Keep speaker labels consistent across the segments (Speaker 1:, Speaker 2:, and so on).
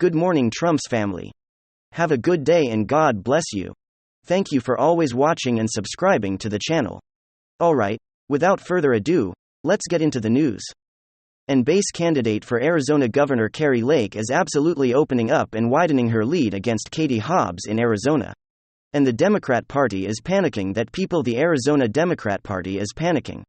Speaker 1: Good morning, Trump's family. Have a good day and God bless you. Thank you for always watching and subscribing to the channel. Alright, without further ado, let's get into the news. And base candidate for Arizona Governor Kari Lake is absolutely opening up and widening her lead against Katie Hobbs in Arizona. And the Democrat Party is panicking that the Arizona Democrat Party is panicking.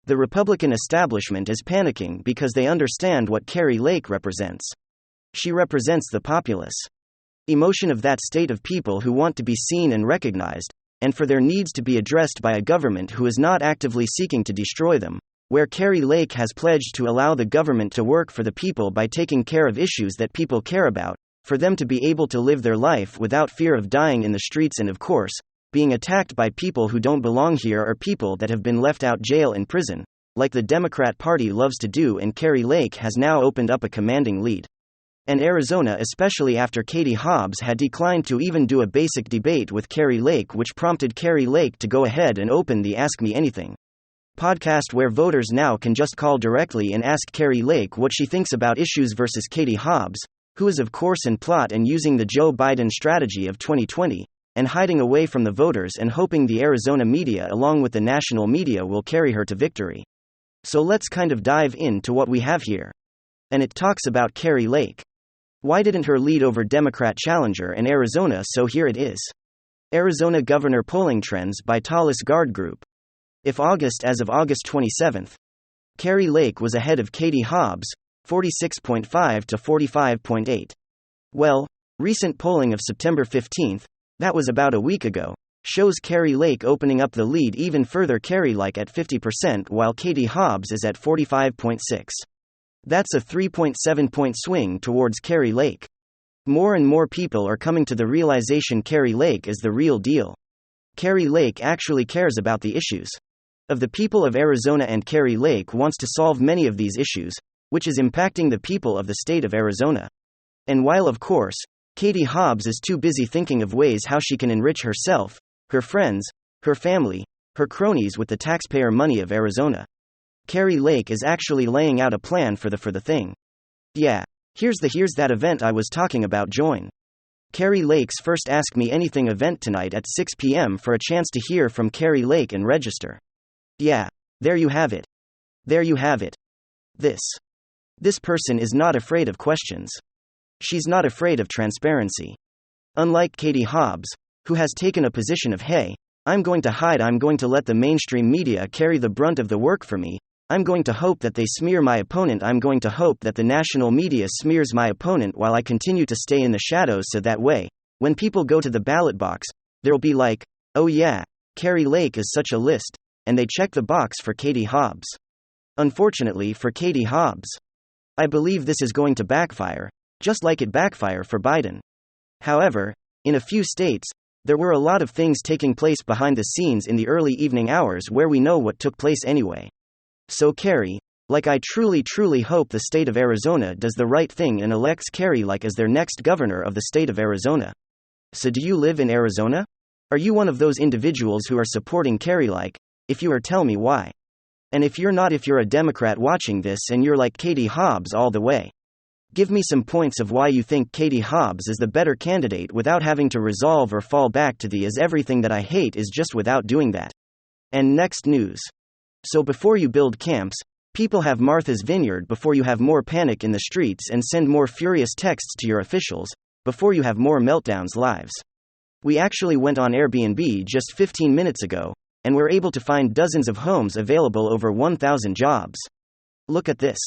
Speaker 1: The Republican establishment is panicking because they understand what Kari Lake represents. She represents the populace emotion of that state of people who want to be seen and recognized, and for their needs to be addressed by a government who is not actively seeking to destroy them, where Kari Lake has pledged to allow the government to work for the people by taking care of issues that people care about, for them to be able to live their life without fear of dying in the streets and, of course, being attacked by people who don't belong here or people that have been left out jail and prison, like the Democrat Party loves to do, and Kari Lake has now opened up a commanding lead. And Arizona, especially after Katie Hobbs had declined to even do a basic debate with Kari Lake, which prompted Kari Lake to go ahead and open the Ask Me Anything podcast, where voters now can just call directly and ask Kari Lake what she thinks about issues versus Katie Hobbs, who is of course in plot and using the Joe Biden strategy of 2020, and hiding away from the voters and hoping the Arizona media along with the national media will carry her to victory. So let's kind of dive into what we have here. And it talks about Kari Lake. Why didn't her lead over Democrat challenger in Arizona? So here it is. Arizona Governor Polling Trends by Tallis Guard Group. As of August 27, Kari Lake was ahead of Katie Hobbs, 46.5 to 45.8. Well, recent polling of September 15, that was about a week ago, shows Kari Lake opening up the lead even further, Kari Lake at 50% while Katie Hobbs is at 45.6. That's a 3.7-point swing towards Kari Lake. More and more people are coming to the realization Kari Lake is the real deal. Kari Lake actually cares about the issues of the people of Arizona, and Kari Lake wants to solve many of these issues, which is impacting the people of the state of Arizona. And while of course, Katie Hobbs is too busy thinking of ways how she can enrich herself, her friends, her family, her cronies with the taxpayer money of Arizona, Kari Lake is actually laying out a plan for the thing. Yeah, here's that event I was talking about. Join Kari Lake's first Ask Me Anything event tonight at 6 p.m. for a chance to hear from Kari Lake and register. Yeah, there you have it. There you have it. This person is not afraid of questions. She's not afraid of transparency. Unlike Katie Hobbs, who has taken a position of, hey, I'm going to hide, I'm going to let the mainstream media carry the brunt of the work for me, I'm going to hope that they smear my opponent, I'm going to hope that the national media smears my opponent while I continue to stay in the shadows, so that way, when people go to the ballot box, they'll be like, oh yeah, Kari Lake is such a list, and they check the box for Katie Hobbs. Unfortunately for Katie Hobbs, I believe this is going to backfire, just like it backfired for Biden. However, in a few states, there were a lot of things taking place behind the scenes in the early evening hours where we know what took place anyway. So Kari, I truly hope the state of Arizona does the right thing and elects Kari Lake as their next governor of the state of Arizona. So do you live in Arizona? Are you one of those individuals who are supporting Kari Lake? If you are, tell me why. And if you're not, if you're a Democrat watching this and you're like Katie Hobbs all the way, give me some points of why you think Katie Hobbs is the better candidate without having to resolve or fall back to the "is everything that I hate" is just without doing that. And next news. So before you build camps, people have Martha's Vineyard. Before you have more panic in the streets and send more furious texts to your officials, before you have more meltdowns lives. We actually went on Airbnb just 15 minutes ago, and we're able to find dozens of homes available, over 1,000 jobs. Look at this.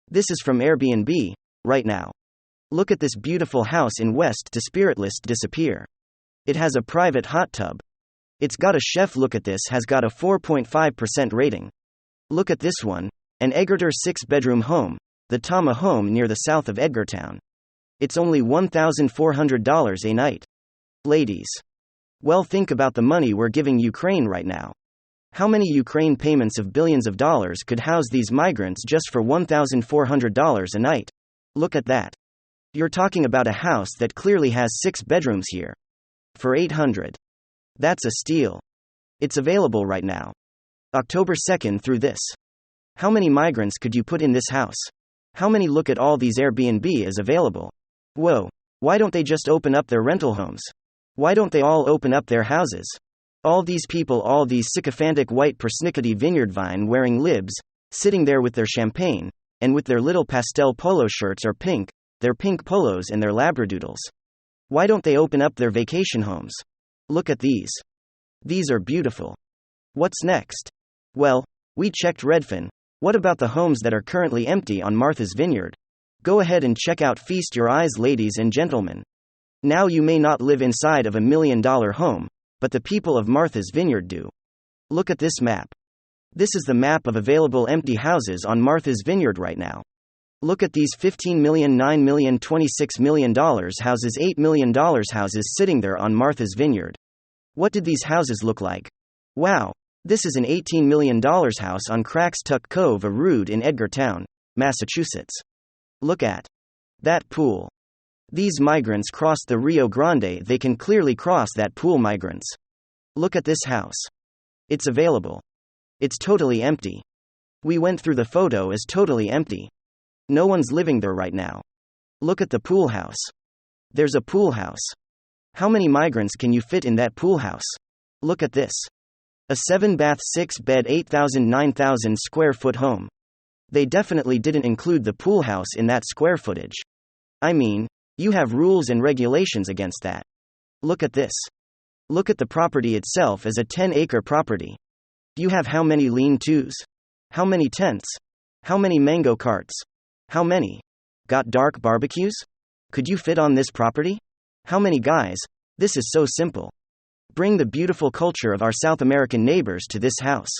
Speaker 1: This is from Airbnb, right now. Look at this beautiful house in West to Spiritless Disappear. It has a private hot tub. It's got a chef. Look at this, has got a 4.5% rating. Look at this one, an Edgartown 6-bedroom home, the Tama home near the south of Edgartown. It's only $1,400 a night. Ladies. Well, think about the money we're giving Ukraine right now. How many Ukraine payments of billions of dollars could house these migrants just for $1,400 a night? Look at that. You're talking about a house that clearly has 6 bedrooms here. For $800. That's a steal. It's available right now. October 2nd through this. How many migrants could you put in this house? How many? Look at all these Airbnb is available. Whoa. Why don't they just open up their rental homes? Why don't they all open up their houses? All these people, all these sycophantic white persnickety vineyard vine wearing libs, sitting there with their champagne, and with their little pastel polo shirts or pink, their pink polos and their labradoodles. Why don't they open up their vacation homes? Look at these. These are beautiful. What's next? Well, we checked Redfin. What about the homes that are currently empty on Martha's Vineyard? Go ahead and check out. Feast your eyes, ladies and gentlemen. Now you may not live inside of $1 million home, but the people of Martha's Vineyard do. Look at this map. This is the map of available empty houses on Martha's Vineyard right now. Look at these $15 million, $9 million, $26 million houses, $8 million houses sitting there on Martha's Vineyard. What did these houses look like? Wow, this is an $18 million house on Cracks Tuck Cove, a road in Edgartown, Massachusetts. Look at that pool. These migrants crossed the Rio Grande. They can clearly cross that pool, migrants. Look at this house. It's available. It's totally empty. We went through the photo as totally empty. No one's living there right now. Look at the pool house. There's a pool house. How many migrants can you fit in that pool house? Look at this. A 7-bath, 6-bed, 8,000, 9,000 square foot home. They definitely didn't include the pool house in that square footage. I mean, you have rules and regulations against that. Look at this. Look at the property itself as a 10-acre property. You have how many lean-tos? How many tents? How many mango carts? How many? Got dark barbecues? Could you fit on this property? How many guys? This is so simple. Bring the beautiful culture of our South American neighbors to this house.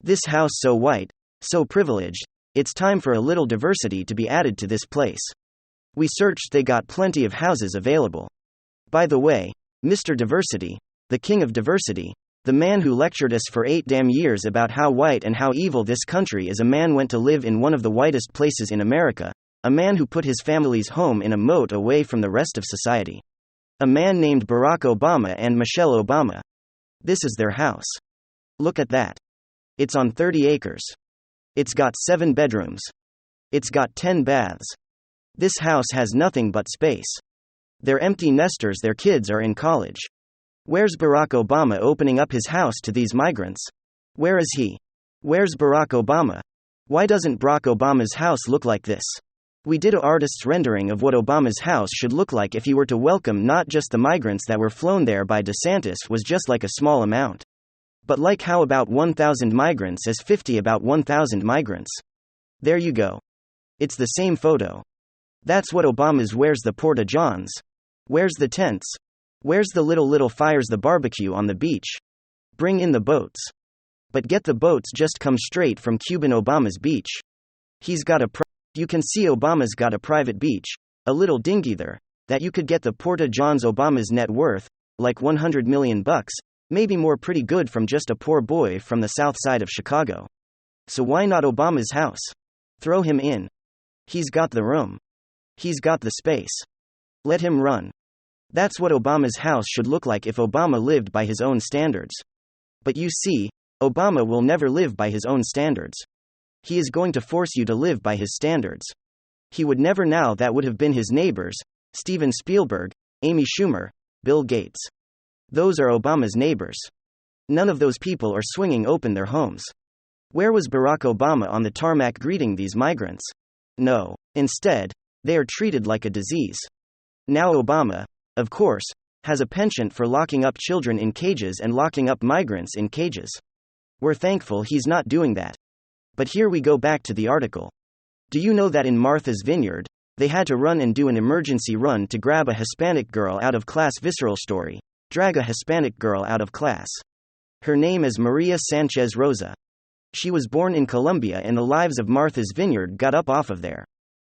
Speaker 1: This house so white, so privileged, it's time for a little diversity to be added to this place. We searched, they got plenty of houses available. By the way, Mr. Diversity, the king of diversity, the man who lectured us for 8 damn years about how white and how evil this country is, a man went to live in one of the whitest places in America, a man who put his family's home in a moat away from the rest of society. A man named Barack Obama and Michelle Obama. This is their house. Look at that. It's on 30 acres. It's got 7 bedrooms. It's got 10 baths. This house has nothing but space. They're empty nesters, their kids are in college. Where's Barack Obama opening up his house to these migrants? Where is he? Where's Barack Obama? Why doesn't Barack Obama's house look like this? We did an artist's rendering of what Obama's house should look like if he were to welcome not just the migrants that were flown there by DeSantis, was just like a small amount. But like how about 1,000 migrants as 50 about 1,000 migrants? There you go. It's the same photo. That's what Obama's. Where's the porta johns? Where's the tents? Where's the little fires, the barbecue on the beach? Bring in the boats. But get the boats just come straight from Cuban Obama's beach. He's got you can see Obama's got a private beach, a little dinghy there, that you could get the porta johns. Obama's net worth, like $100 million, maybe more, pretty good from just a poor boy from the south side of Chicago. So why not Obama's house? Throw him in. He's got the room. He's got the space. Let him run. That's what Obama's house should look like if Obama lived by his own standards. But you see, Obama will never live by his own standards. He is going to force you to live by his standards. He would never. Now that would have been his neighbors, Steven Spielberg, Amy Schumer, Bill Gates. Those are Obama's neighbors. None of those people are swinging open their homes. Where was Barack Obama on the tarmac greeting these migrants? No. Instead, they are treated like a disease. Now Obama, of course, has a penchant for locking up children in cages and locking up migrants in cages. We're thankful he's not doing that. But here we go back to the article. Do you know that in Martha's Vineyard, they had to run and do an emergency run to grab a Hispanic girl out of class? Visceral story. Drag a Hispanic girl out of class. Her name is Maria Sanchez Rosa. She was born in Colombia, and the lives of Martha's Vineyard got up off of there.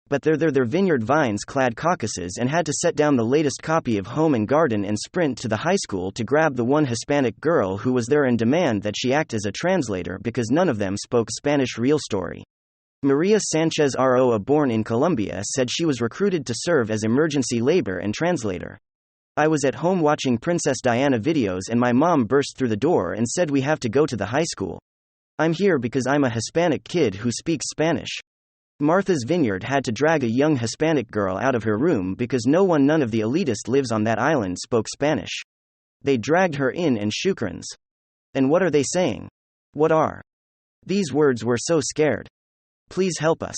Speaker 1: But they're their vineyard vines clad caucuses, and had to set down the latest copy of Home and Garden and sprint to the high school to grab the one Hispanic girl who was there and demand that she act as a translator because none of them spoke Spanish. Real story. Maria Sanchez Roa, born in Colombia, said she was recruited to serve as emergency labor and translator. I was at home watching Princess Diana videos and my mom burst through the door and said, "We have to go to the high school. I'm here because I'm a Hispanic kid who speaks Spanish." Martha's Vineyard had to drag a young Hispanic girl out of her room because none of the elitist lives on that island spoke Spanish. They dragged her in and shukrans. And what are they saying? What are these words? We're so scared. Please help us.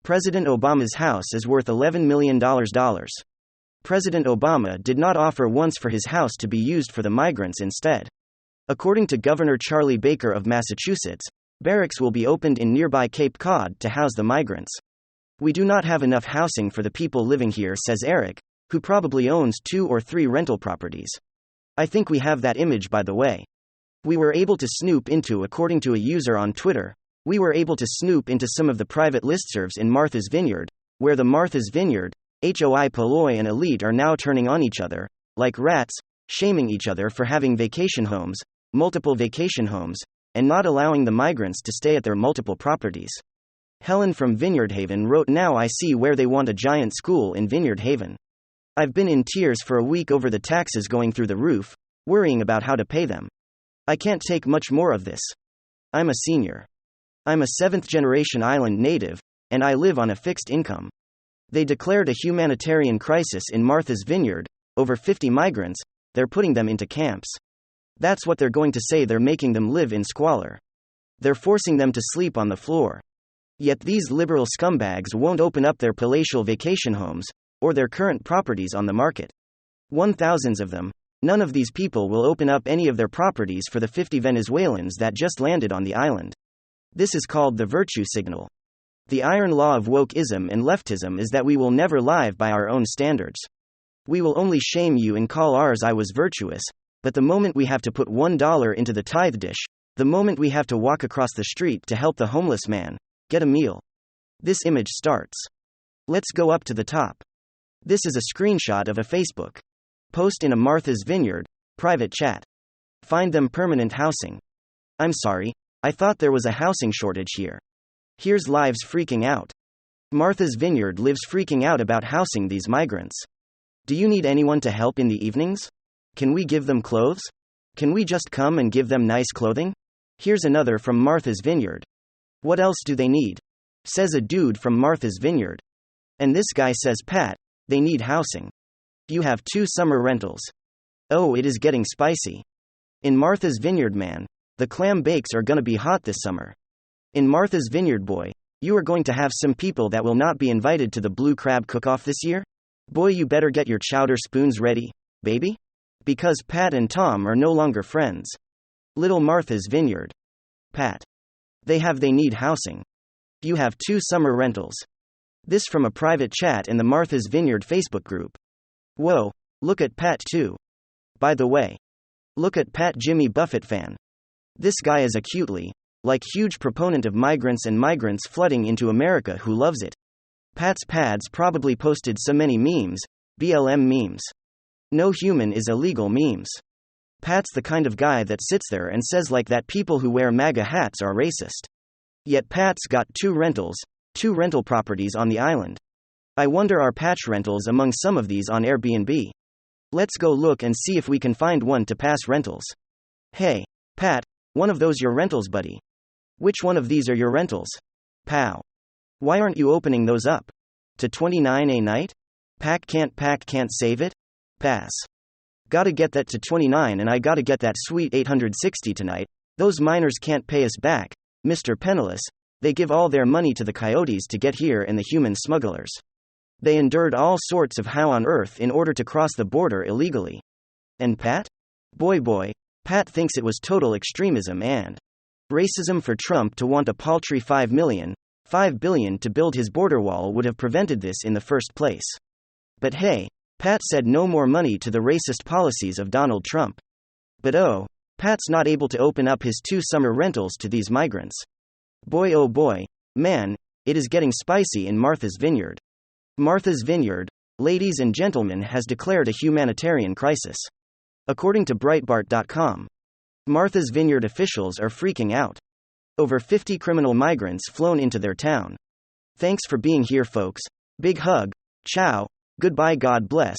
Speaker 1: President Obama's house is worth $11 million. President Obama did not offer once for his house to be used for the migrants instead. According to Governor Charlie Baker of Massachusetts, barracks will be opened in nearby Cape Cod to house the migrants. We do not have enough housing for the people living here, says Eric, who probably owns 2 or 3 rental properties. I think we have that image, by the way. We were able to snoop into, according to a user on Twitter, we were able to snoop into some of the private listservs in Martha's Vineyard, where the Martha's Vineyard, HOI Polloi and elite are now turning on each other, like rats, shaming each other for having vacation homes, multiple vacation homes, and not allowing the migrants to stay at their multiple properties. Helen from Vineyard Haven wrote, "Now I see where they want a giant school in Vineyard Haven. I've been in tears for a week over the taxes going through the roof, worrying about how to pay them. I can't take much more of this. I'm a senior. I'm a 7th-generation island native, and I live on a fixed income." They declared a humanitarian crisis in Martha's Vineyard, over 50 migrants, they're putting them into camps. That's what they're going to say. They're making them live in squalor. They're forcing them to sleep on the floor. Yet these liberal scumbags won't open up their palatial vacation homes, or their current properties on the market. 1,000s of them. None of these people will open up any of their properties for the 50 Venezuelans that just landed on the island. This is called the virtue signal. The iron law of wokeism and leftism is that we will never live by our own standards. We will only shame you and call ours "I was virtuous," but the moment we have to put $1 into the tithe dish, the moment we have to walk across the street to help the homeless man get a meal, this image starts. Let's go up to the top. This is a screenshot of a Facebook post in a Martha's Vineyard private chat. Find them permanent housing. I'm sorry, I thought there was a housing shortage here. Here's lives freaking out. Martha's Vineyard lives freaking out about housing these migrants. Do you need anyone to help in the evenings? Can we give them clothes? Can we just come and give them nice clothing? Here's another from Martha's Vineyard. What else do they need? Says a dude from Martha's Vineyard. And this guy says, Pat, they need housing. You have 2 summer rentals. Oh, it is getting spicy. In Martha's Vineyard, man, the clam bakes are gonna be hot this summer. In Martha's Vineyard, boy, you are going to have some people that will not be invited to the Blue Crab Cook-Off this year. Boy, you better get your chowder spoons ready, baby. Because Pat and Tom are no longer friends. Little Martha's Vineyard. Pat. They need housing. You have 2 summer rentals. This from a private chat in the Martha's Vineyard Facebook group. Whoa, look at Pat too. By the way, look at Pat, Jimmy Buffett fan. This guy is acutely, huge proponent of migrants and migrants flooding into America who loves it. Pat's pads probably posted so many memes, BLM memes. No human is illegal memes. Pat's the kind of guy that sits there and says that people who wear MAGA hats are racist. Yet Pat's got 2 rental properties on the island. I wonder, are Patch rentals among some of these on Airbnb? Let's go look and see if we can find one to pass rentals. Hey, Pat, one of those your rentals, buddy? Which one of these are your rentals? Pow. Why aren't you opening those up? To $29 a night? Pack can't save it? Pass. Gotta get that to 29, and I gotta get that sweet 860 tonight. Those miners can't pay us back, Mr. Penniless. They give all their money to the coyotes to get here and the human smugglers. They endured all sorts of how on earth in order to cross the border illegally. And Pat? Boy, Pat thinks it was total extremism and racism for Trump to want a paltry $5 billion to build his border wall would have prevented this in the first place. But hey, Pat said no more money to the racist policies of Donald Trump. But oh, Pat's not able to open up his 2 summer rentals to these migrants. Boy oh boy, man, it is getting spicy in Martha's Vineyard. Martha's Vineyard, ladies and gentlemen, has declared a humanitarian crisis. According to Breitbart.com, Martha's Vineyard officials are freaking out. Over 50 criminal migrants flown into their town. Thanks for being here, folks. Big hug. Ciao. Goodbye. God bless.